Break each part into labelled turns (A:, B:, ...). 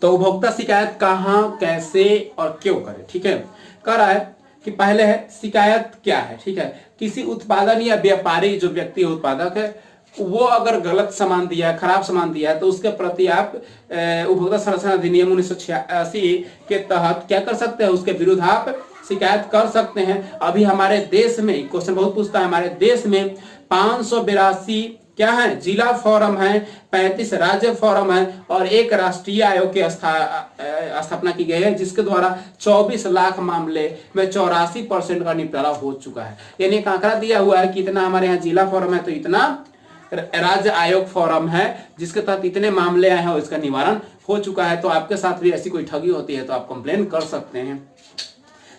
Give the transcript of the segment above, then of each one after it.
A: तो उपभोक्ता शिकायत कहाँ, कैसे और क्यों करें, ठीक है। कह रहा है कि पहले है शिकायत क्या है, ठीक है। किसी उत्पादन या व्यापारी जो व्यक्ति उत्पादक है वो अगर गलत सामान दिया है, खराब सामान दिया है, तो उसके प्रति आप उपभोक्ता संरक्षण अधिनियम 1986 के तहत क्या कर सकते हैं, उसके विरुद्ध आप शिकायत कर सकते हैं। अभी हमारे देश में क्वेश्चन बहुत पूछता है, हमारे देश में 582 क्या है जिला फोरम है, 35 राज्य फोरम है और एक राष्ट्रीय आयोग की स्थापना की गई है, जिसके द्वारा 24 लाख मामले में 84% का निपटारा हो चुका है। यानी एक आंकड़ा दिया हुआ है कि इतना हमारे यहाँ जिला फोरम है तो इतना राज्य आयोग फोरम है जिसके तहत इतने मामले आए हैं और इसका निवारण हो चुका है। तो आपके साथ भी ऐसी कोई ठगी होती है तो आप कंप्लेन कर सकते हैं।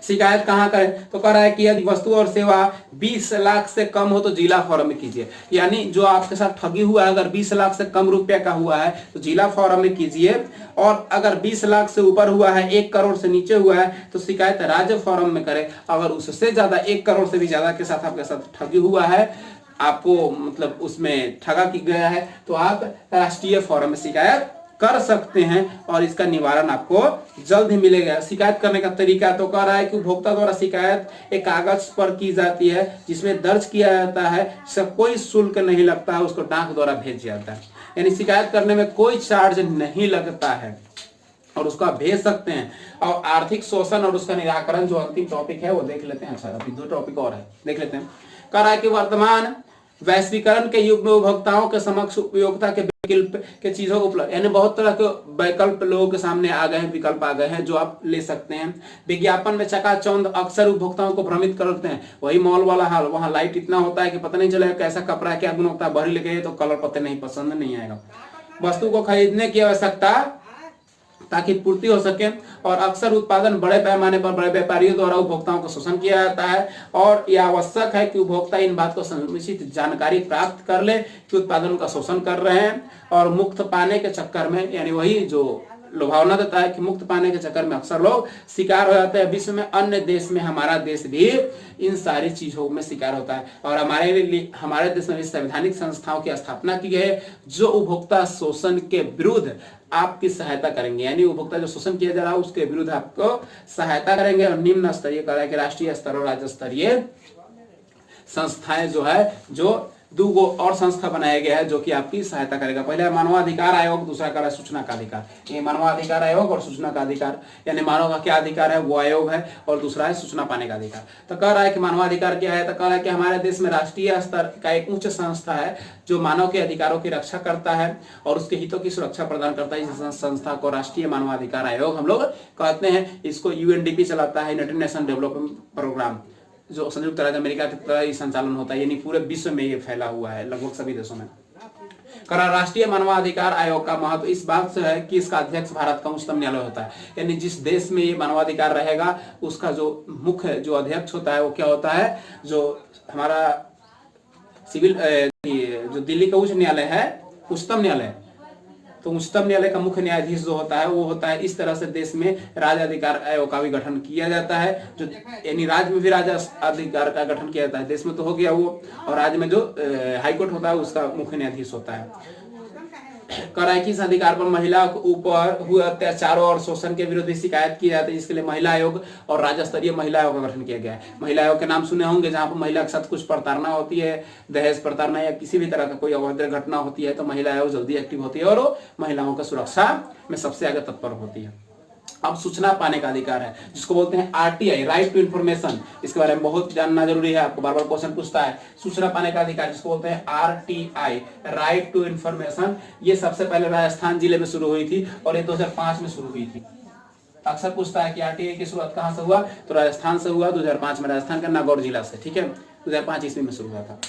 A: शिकायत कहाँ करें, तो कह रहा है कि यदि वस्तु और सेवा 20 लाख से कम हो तो जिला फोरम में कीजिए। यानी जो आपके साथ ठगी हुआ है अगर 20 लाख से कम रुपया का हुआ है तो जिला फोरम में कीजिए, और अगर 20 लाख से ऊपर हुआ है, 1 करोड़ से नीचे हुआ है तो शिकायत राज्य फोरम में करें। अगर उससे ज्यादा 1 करोड़ से भी ज्यादा के साथ आपके साथ ठगी हुआ है, आपको मतलब उसमें ठगा की गया है, तो आप राष्ट्रीय फोरम में शिकायत कर सकते हैं और इसका निवारण आपको जल्द ही मिलेगा। शिकायत करने का तरीका तो कह रहा है कि उपभोक्ता द्वारा शिकायत एक कागज पर की जाती है जिसमें दर्ज किया जाता है, इसका कोई शुल्क नहीं लगता है, उसको डाक द्वारा भेज जाता है। यानी शिकायत करने में कोई चार्ज नहीं लगता है और उसको आप भेज सकते हैं। और आर्थिक शोषण और उसका निराकरण जो अंतिम टॉपिक है वो देख लेते हैं। अच्छा अभी 2 टॉपिक और है, देख लेते हैं। कह रहा है कि वर्तमान वैश्वीकरण के युग में उपभोक्ताओं के समक्ष उपयोगिता के विकल्प के चीजों को उपलब्ध, यानी बहुत तरह के वैकल्प लोगों के सामने आ गए हैं, विकल्प आ गए हैं जो आप ले सकते हैं। विज्ञापन में चकाचौंध अक्सर उपभोक्ताओं को भ्रमित करते हैं। वही मॉल वाला हाल, वहां लाइट इतना होता है कि पता नहीं चलेगा कैसा कपड़ा है, क्या गुणवत्ता, भरी लगे तो कलर पत्ते नहीं पसंद नहीं आएगा। वस्तु को खरीदने की आवश्यकता ताकि पूर्ति हो सके, और अक्सर उत्पादन बड़े पैमाने पर बड़े व्यापारियों द्वारा उपभोक्ताओं को शोषण किया जाता है। और यह आवश्यक है कि उपभोक्ता इन बात को समुचित जानकारी प्राप्त कर ले कि उत्पादन का शोषण कर रहे हैं, और मुक्त पाने के चक्कर में, यानी वही जो लुभावना देता है कि मुक्त पाने के चक्कर में अक्सर लोग शिकार हो जाते हैं। विश्व में अन्य देश में हमारा देश भी इन सारी चीजों में शिकार होता है। और हमारे देश में भी संवैधानिक संस्थाओं की स्थापना की गई है जो उपभोक्ता शोषण के विरुद्ध आपकी सहायता करेंगे। यानी उपभोक्ता जो शोषण किया जा रहा है उसके विरुद्ध आपको सहायता करेंगे। और निम्न स्तरीय कह रहा है कि राष्ट्रीय स्तर और राज्य स्तरीय संस्थाएं जो है, जो 2 और संस्था बनाया गया है जो कि आपकी सहायता करेगा। पहले मानवाधिकार आयोग, दूसरा का सूचना का अधिकार। ये मानवाधिकार आयोग और सूचना का अधिकार, यानी मानव का क्या अधिकार है वो आयोग है, और दूसरा है सूचना पाने का अधिकार। तो कह रहा है कि मानवाधिकार क्या है, तो कह रहा है कि हमारे देश में राष्ट्रीय स्तर का एक उच्च संस्था है जो मानव के अधिकारों की रक्षा करता है और उसके हितों की सुरक्षा प्रदान करता है। इस संस्था को राष्ट्रीय मानवाधिकार आयोग हम लोग कहते हैं। इसको UNDP चलाता है, यूनाइटेड नेशन डेवलपमेंट प्रोग्राम, जो संयुक्त राज्य अमेरिका की तरह ही संचालन होता है। यानी पूरे विश्व में ये फैला हुआ है, लगभग सभी देशों में। राष्ट्रीय मानवाधिकार आयोग का महत्व इस बात से है कि इसका अध्यक्ष भारत का उच्चतम न्यायालय होता है। यानी जिस देश में ये मानवाधिकार रहेगा उसका जो मुख्य जो अध्यक्ष होता है वो क्या होता है, जो हमारा सिविल जो दिल्ली का उच्च न्यायालय है, उच्चतम न्यायालय, तो उच्चतम न्यायालय का मुख्य न्यायाधीश जो होता है वो होता है। इस तरह से देश में राज्य अधिकार आयोग का भी गठन किया जाता है, जो यानी राज्य में भी राज्य अधिकार का गठन किया जाता है। देश में तो हो गया वो, और राज्य में जो हाईकोर्ट होता है उसका मुख्य न्यायाधीश होता है। कह रहा है कि इस अधिकार पर महिला के ऊपर हुए अत्याचारों और शोषण के विरुद्ध शिकायत की जाती है, जिसके लिए महिला आयोग और राज्य स्तरीय महिला आयोग का गठन किया गया है। महिला आयोग के नाम सुने होंगे, जहां पर महिला के साथ कुछ प्रताड़ना होती है, दहेज प्रताड़ना या किसी भी तरह का कोई अभद्र घटना होती है तो महिला आयोग जल्दी एक्टिव होती है और महिलाओं की सुरक्षा में सबसे आगे तत्पर होती है। अब सूचना पाने का अधिकार है जिसको बोलते हैं RTI, राइट टू इन्फॉर्मेशन। इसके बारे में बहुत जानना जरूरी है, आपको बार बार क्वेश्चन पूछता है। सूचना पाने का अधिकार जिसको बोलते हैं RTI, राइट टू इन्फॉर्मेशन। ये सबसे पहले राजस्थान जिले में शुरू हुई थी और ये 2005 में शुरू हुई थी। अक्सर पूछता है कि RTI की शुरुआत कहां से हुआ, तो राजस्थान से हुआ 2005 में, राजस्थान के नागौर जिला से, ठीक है। 2005 ईस्वी में शुरू हुआ था।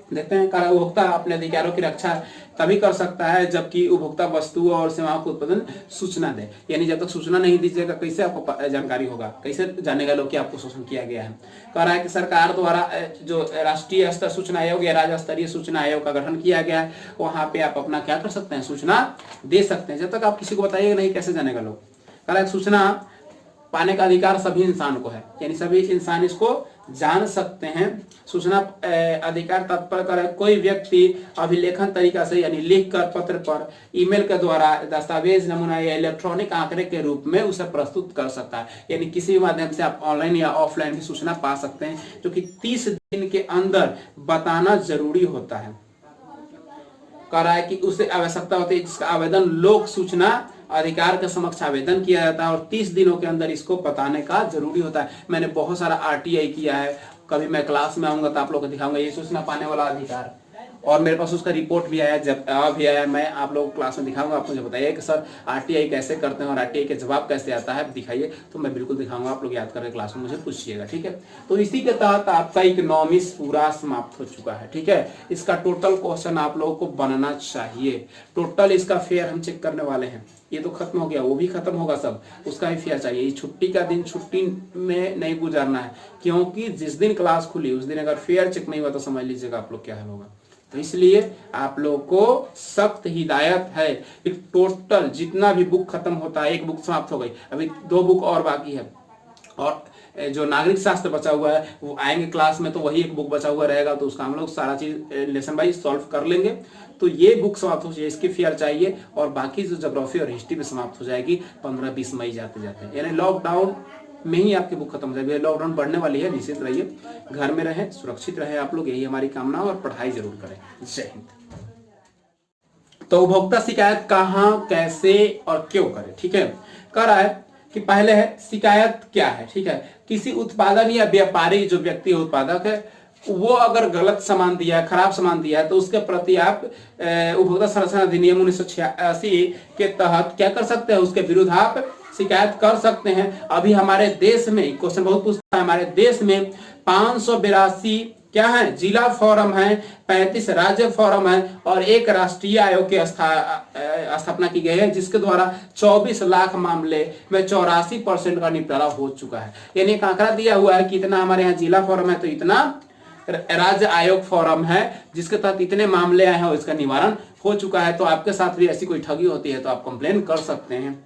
A: देखते हैं, उपभोक्ता अपने अधिकारों की रक्षा तभी कर सकता है जबकि उपभोक्ता वस्तुओं और सेवाओं को उत्पादन सूचना दे। यानी जब तक सूचना नहीं दीजिएगा कैसे आपको जानकारी होगा, कैसे जानेगा लोग कि आपको शोषण किया गया है। कह रहा है कि सरकार द्वारा जो राष्ट्रीय स्तर सूचना आयोग या राज्य स्तरीय सूचना आयोग का गठन किया गया है, वहां पे आप अपना क्या कर सकते हैं, सूचना दे सकते हैं। जब तक आप किसी को बताइएगा नहीं कैसे जानेगा लोग। कह रहा है सूचना पाने का अधिकार सभी इंसान को है, यानी सभी इंसान इसको जान सकते हैं। सूचना अधिकार तात्पर्य कर कोई व्यक्ति अभिलेखन तरीका से यानी लिख कर, पत्र पर, ईमेल के द्वारा, दस्तावेज, नमूना या इलेक्ट्रॉनिक आंकड़े के रूप में उसे प्रस्तुत कर सकता है। यानी किसी भी माध्यम से आप ऑनलाइन या ऑफलाइन की सूचना पा सकते हैं, जो कि 30 दिन के अंदर बताना जरूरी होता है। कह रहा है कि उसे आवश्यकता होती है जिसका आवेदन लोक सूचना अधिकार के समक्ष आवेदन किया जाता है और 30 दिनों के अंदर इसको बताने का जरूरी होता है। मैंने बहुत सारा आरटीआई किया है, कभी मैं क्लास में आऊंगा तो आप लोगों को दिखाऊंगा ये सूचना पाने वाला अधिकार, और मेरे पास उसका रिपोर्ट भी आया, जब भी आया, मैं आप लोगों को क्लास में दिखाऊंगा। आप मुझे बताइए कि सर आरटीआई कैसे करते हैं और आरटीआई के जवाब कैसे आता है, दिखाइए, तो मैं बिल्कुल दिखाऊंगा। आप लोग याद करके क्लास में मुझे पूछिएगा, ठीक है। तो इसी के तहत आपका इकोनॉमिक्स पूरा समाप्त हो चुका है, ठीक है। इसका टोटल क्वेश्चन आप लोगों को बनना चाहिए। टोटल इसका फेयर हम चेक करने वाले हैं। ये तो खत्म हो गया, वो भी खत्म होगा सब, उसका भी फेयर चाहिए। छुट्टी का दिन छुट्टी में नहीं गुजारना है, क्योंकि जिस दिन क्लास खुली उस दिन अगर फेयर चेक नहीं हुआ तो समझ लीजिएगा आप लोग क्या हाल होगा। तो इसलिए आप लोग को सख्त हिदायत है कि टोटल जितना भी बुक खत्म होता है, एक बुक समाप्त हो गई, अभी 2 बुक और बाकी है, और जो नागरिक शास्त्र बचा हुआ है वो आएंगे क्लास में, तो वही एक बुक बचा हुआ रहेगा, तो उसका हम लोग सारा चीज लेसन वाइज सॉल्व कर लेंगे। तो ये बुक समाप्त हो जाए, इसकी फेयर चाहिए, और बाकी जो ज्योग्राफी और हिस्ट्री में समाप्त हो जाएगी 15-20 मई जाते जाते, यानी लॉकडाउन में ही आपकी बुक खत्म हो जाएगी। लॉकडाउन बढ़ने वाली है, निश्चित रहिए, घर में रहें, सुरक्षित रहें आप लोग, यही हमारी कामना, और पढ़ाई जरूर करें। जय हिंद। तो उपभोक्ता शिकायत कहाँ, कैसे और क्यों करें, ठीक है। कह रहा है कि पहले है शिकायत क्या है, ठीक है। किसी उत्पादन या व्यापारी जो व्यक्ति उत्पादक है वो अगर गलत सामान दिया है, खराब सामान दिया है, तो उसके प्रति आप उपभोक्ता संरक्षण अधिनियम 1986 के तहत क्या कर सकते हैं, उसके विरुद्ध आप शिकायत कर सकते हैं। अभी हमारे देश में क्वेश्चन बहुत पूछता है, हमारे देश में 582 क्या है जिला फोरम है, 35 राज्य फोरम है, और एक राष्ट्रीय आयोग की स्थापना की गई है, जिसके द्वारा 24 लाख मामले में 84% का निपटारा हो चुका है। यानी एक आंकड़ा दिया हुआ है कि इतना हमारे यहाँ जिला फोरम है, तो इतना राज्य आयोग फोरम है, जिसके तहत इतने मामले आए हैं और इसका निवारण हो चुका है। तो आपके साथ भी ऐसी कोई ठगी होती है तो आप कंप्लेन कर सकते हैं।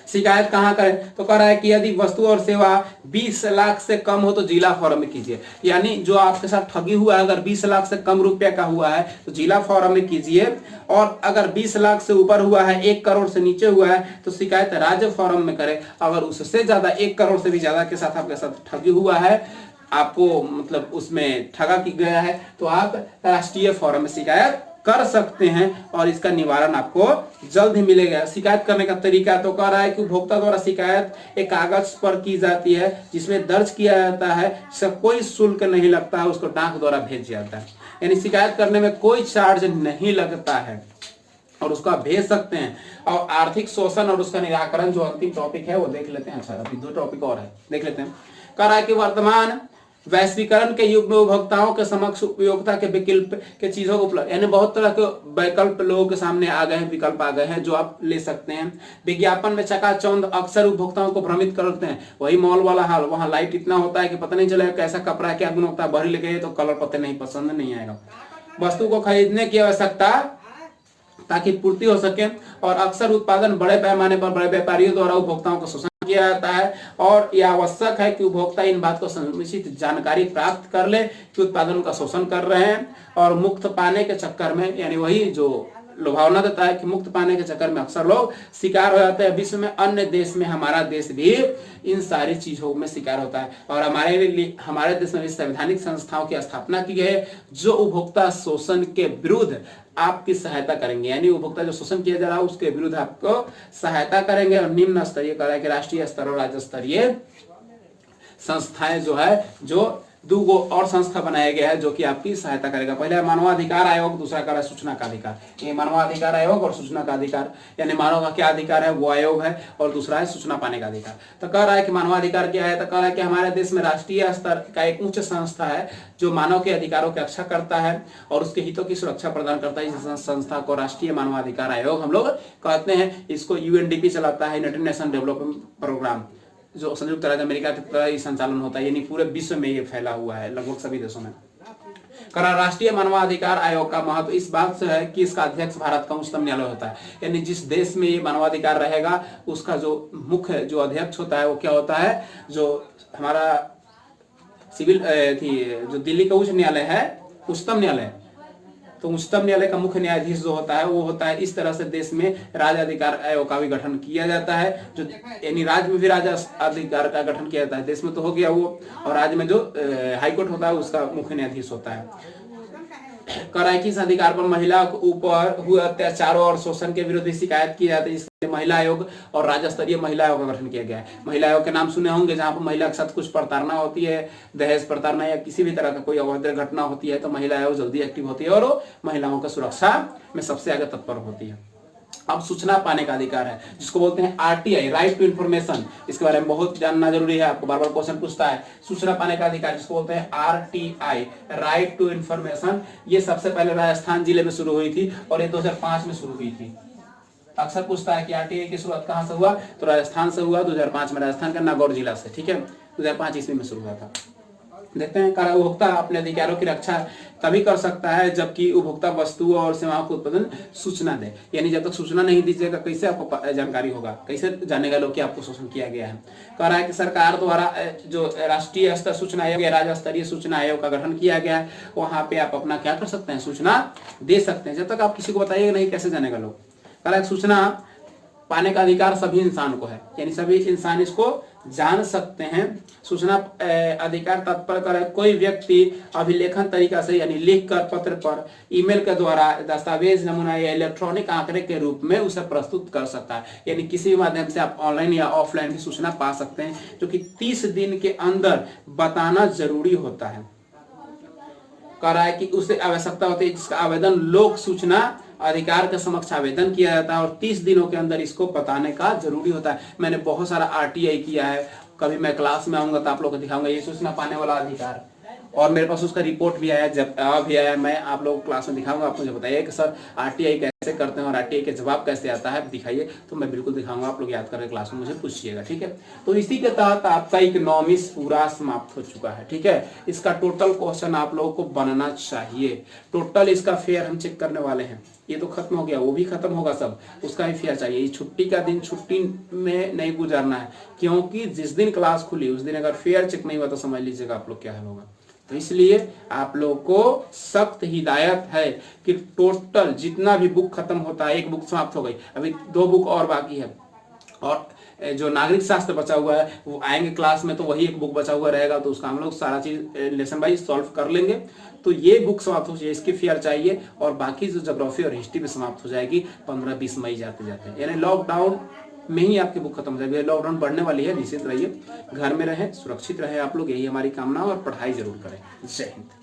A: शिकायत कहां करें, तो कह रहा है कि यदि वस्तु और सेवा 20 लाख से कम हो तो जिला फोरम में कीजिए। यानी जो आपके साथ ठगी हुआ है, अगर 20 लाख से कम रुपए का हुआ है तो जिला फोरम में कीजिए, और अगर 20 लाख से ऊपर हुआ है, 1 करोड़ से नीचे हुआ है, तो शिकायत राज्य फोरम में करें। अगर उससे ज्यादा 1 करोड़ से भी ज्यादा के साथ आपके साथ ठगी हुआ है, आपको मतलब उसमें ठगा की गया है, तो आप राष्ट्रीय फोरम में शिकायत कर सकते हैं, और इसका निवारण आपको जल्द ही मिलेगा। शिकायत करने का तरीका तो कह रहा है कि उपभोक्ता द्वारा शिकायत एक कागज पर की जाती है, जिसमें दर्ज किया जाता है, इसका कोई शुल्क नहीं लगता है, उसको डाक द्वारा भेज जाता है। यानी शिकायत करने में कोई चार्ज नहीं लगता है, और उसको आप भेज सकते हैं। और आर्थिक शोषण और उसका निराकरण जो अंतिम टॉपिक है वो देख लेते हैं। अच्छा, अभी 2 टॉपिक और है, देख लेते हैं। कह रहा है कि वर्तमान वैश्वीकरण के युग में उपभोक्ताओं के समक्ष उपयोगिता के विकल्प के चीजों को उपलब्ध, यानी बहुत तरह के वैकल्प लोगों के सामने आ गए हैं, विकल्प आ गए हैं जो आप ले सकते हैं। विज्ञापन में चकाचौंध अक्सर उपभोक्ताओं को भ्रमित करते हैं। वही मॉल वाला हाल, वहां लाइट इतना होता है कि पता नहीं चलेगा कैसा कपड़ा है, क्या गुणवत्ता, भरी लगे तो कलर पता नहीं, पसंद नहीं आएगा। वस्तु को खरीदने की आवश्यकता ताकि पूर्ति हो सके, और अक्सर उत्पादन बड़े पैमाने पर बड़े व्यापारियों द्वारा उपभोक्ताओं को शोषण किया जाता है, और यह आवश्यक है कि उपभोक्ता इन बात को समुचित जानकारी प्राप्त कर ले कि उत्पादन का शोषण कर रहे हैं, और मुक्त पाने के चक्कर में, यानी वही जो लुभावना देता है कि मुक्त पाने के चक्कर में अक्सर लोग शिकार हो जाते हैं। विश्व में अन्य देश में हमारा देश भी इन सारी चीजों में शिकार होता है, और हमारे देश में भी संवैधानिक संस्थाओं की स्थापना की गई है जो उपभोक्ता शोषण के विरुद्ध आपकी सहायता करेंगे। यानी उपभोक्ता जो शोषण किया जा रहा है उसके विरुद्ध आपको सहायता करेंगे। और निम्न स्तरीय कर कि राष्ट्रीय स्तर और राज्य स्तरीय संस्थाएं जो है, जो 2 और संस्था बनाया गया है जो कि आपकी सहायता करेगा। पहले मानवाधिकार आयोग, दूसरा कर सूचना का अधिकार। ये मानवाधिकार आयोग और सूचना का अधिकार, यानी मानव का क्या अधिकार है वो आयोग है, और दूसरा है सूचना पाने का अधिकार। तो कह रहा है कि मानवाधिकार क्या है, तो कह रहा है कि हमारे देश में राष्ट्रीय स्तर का एक उच्च संस्था है जो मानव के अधिकारों की रक्षा करता है और उसके हितों की सुरक्षा प्रदान करता है। इस संस्था को राष्ट्रीय मानवाधिकार आयोग हम लोग कहते हैं। इसको UNDP चलाता है, यूनाइटेड नेशन डेवलपमेंट प्रोग्राम, जो संयुक्त राज्य अमेरिका के संचालन होता है, यानी पूरे विश्व में ये फैला हुआ है, लगभग सभी देशों में। करा राष्ट्रीय मानवाधिकार आयोग का महत्व इस बात से है कि इसका अध्यक्ष भारत का उच्चतम न्यायालय होता है। यानी जिस देश में ये मानवाधिकार रहेगा उसका जो मुख्य जो अध्यक्ष होता है वो क्या होता है, जो हमारा सिविल जो दिल्ली का उच्च न्यायालय है, उच्चतम न्यायालय, तो उच्चतम न्यायालय का मुख्य न्यायाधीश जो होता है वो होता है। इस तरह से देश में राज्य अधिकार आयोग का भी गठन किया जाता है, जो यानी राज्य में भी राज्य अधिकार का गठन किया जाता है। देश में तो हो गया वो, और राज्य में जो हाईकोर्ट होता है उसका मुख्य न्यायाधीश होता है। कराए किस अधिकार पर महिला के ऊपर हुए अत्याचारों और शोषण के विरुद्ध शिकायत की जाती है, इसलिए महिला आयोग और राज्य स्तरीय महिला आयोग का गठन किया गया है। महिला आयोग के नाम सुने होंगे, जहां पर महिला के साथ कुछ प्रताड़ना होती है, दहेज प्रताड़ना या किसी भी तरह का कोई अभद्र घटना होती है तो महिला आयोग जल्दी एक्टिव होती है और महिलाओं की सुरक्षा में सबसे आगे तत्पर होती है। अब सूचना पाने का अधिकार है जिसको बोलते हैं आरटीआई, राइट टू इन्फॉर्मेशन। इसके बारे में बहुत जानना जरूरी है, आपको बार बार क्वेश्चन पूछता है। सूचना पाने का अधिकार जिसको बोलते हैं आरटीआई, राइट टू इन्फॉर्मेशन, ये सबसे पहले राजस्थान जिले में शुरू हुई थी और ये 2005 में शुरू हुई थी। अक्सर पूछता है कि आरटीआई की शुरुआत कहां से हुआ, तो राजस्थान से हुआ, 2005 में, राजस्थान का नागौर जिला से, ठीक है, 2005 ईस्वी में शुरू हुआ था। देखते हैं, उपभोक्ता अपने अधिकारों की रक्षा तभी कर सकता है जबकि उपभोक्ता वस्तुओं और सेवाओं को उत्पादन सूचना दे। यानी जब तक सूचना नहीं दीजिएगा कैसे आपको जानकारी होगा, कैसे जानेगा लोग कि आपको शोषण किया गया है। कह रहा है कि सरकार द्वारा जो राष्ट्रीय स्तर सूचना आयोग या राज्य स्तरीय सूचना आयोग का गठन किया गया है, वहां पे आप अपना क्या कर सकते हैं, सूचना दे सकते हैं। जब तक आप किसी को बताइएगा नहीं कैसे जानेगा लोग। कह रहा है सूचना पाने का अधिकार सभी इंसान को है, यानी सभी इंसान इसको जान सकते हैं। सूचना अधिकार तत्पर कर कोई व्यक्ति अभिलेखन तरीका से यानी लिख कर, पत्र पर, ईमेल के द्वारा, दस्तावेज, नमूना या इलेक्ट्रॉनिक आंकड़े के रूप में उसे प्रस्तुत कर सकता है। यानी किसी भी माध्यम से आप ऑनलाइन या ऑफलाइन भी सूचना पा सकते हैं, जो कि 30 दिन के अंदर बताना जरूरी होता है। कह रहा है कि उसे आवश्यकता होती है जिसका आवेदन लोक सूचना अधिकार के समक्ष आवेदन किया जाता है और 30 दिनों के अंदर इसको बताने का जरूरी होता है। मैंने बहुत सारा आरटीआई किया है, कभी मैं क्लास में आऊंगा तो आप लोग को दिखाऊंगा ये सूचना पाने वाला अधिकार, और मेरे पास उसका रिपोर्ट भी आया, जब भी आया, मैं आप लोगों को क्लास में दिखाऊंगा। आप मुझे बताइए कि सर आरटीआई कैसे करते हैं और आरटीआई के जवाब कैसे आता है, दिखाइए, तो मैं बिल्कुल दिखाऊंगा। आप लोग याद करके क्लास में मुझे पूछिएगा, ठीक है। तो इसी के तहत आपका इकोनॉमिक्स पूरा समाप्त हो चुका है, ठीक है। इसका टोटल क्वेश्चन आप लोगों को बनना चाहिए। टोटल इसका फेयर हम चेक करने वाले हैं। ये तो खत्म हो गया, वो भी खत्म होगा सब, उसका भी फेयर चाहिए। छुट्टी का दिन छुट्टी में नहीं गुजारना है, क्योंकि जिस दिन क्लास खुली उस दिन अगर फेयर चेक नहीं हुआ तो समझ लीजिएगा आप लोग क्या हाल होगा। तो इसलिए आप लोग को सख्त हिदायत है कि टोटल जितना भी बुक खत्म होता है, एक बुक समाप्त हो गई, अभी 2 बुक और बाकी है, और जो नागरिक शास्त्र बचा हुआ है वो आएंगे क्लास में, तो वही एक बुक बचा हुआ रहेगा, तो उसका हम लोग सारा चीज लेसन वाइज सॉल्व कर लेंगे। तो ये बुक समाप्त हो जाए, इसकी फेयर चाहिए, और बाकी जो ज्योग्राफी और हिस्ट्री भी समाप्त हो जाएगी 15-20 मई जाते जाते, यानी लॉकडाउन में ही आपकी बुक खत्म हो जाएगी। लॉकडाउन बढ़ने वाली है, निश्चित रहिए, घर में रहें, सुरक्षित रहें आप लोग, यही हमारी कामना, और पढ़ाई जरूर करें। जय हिंद।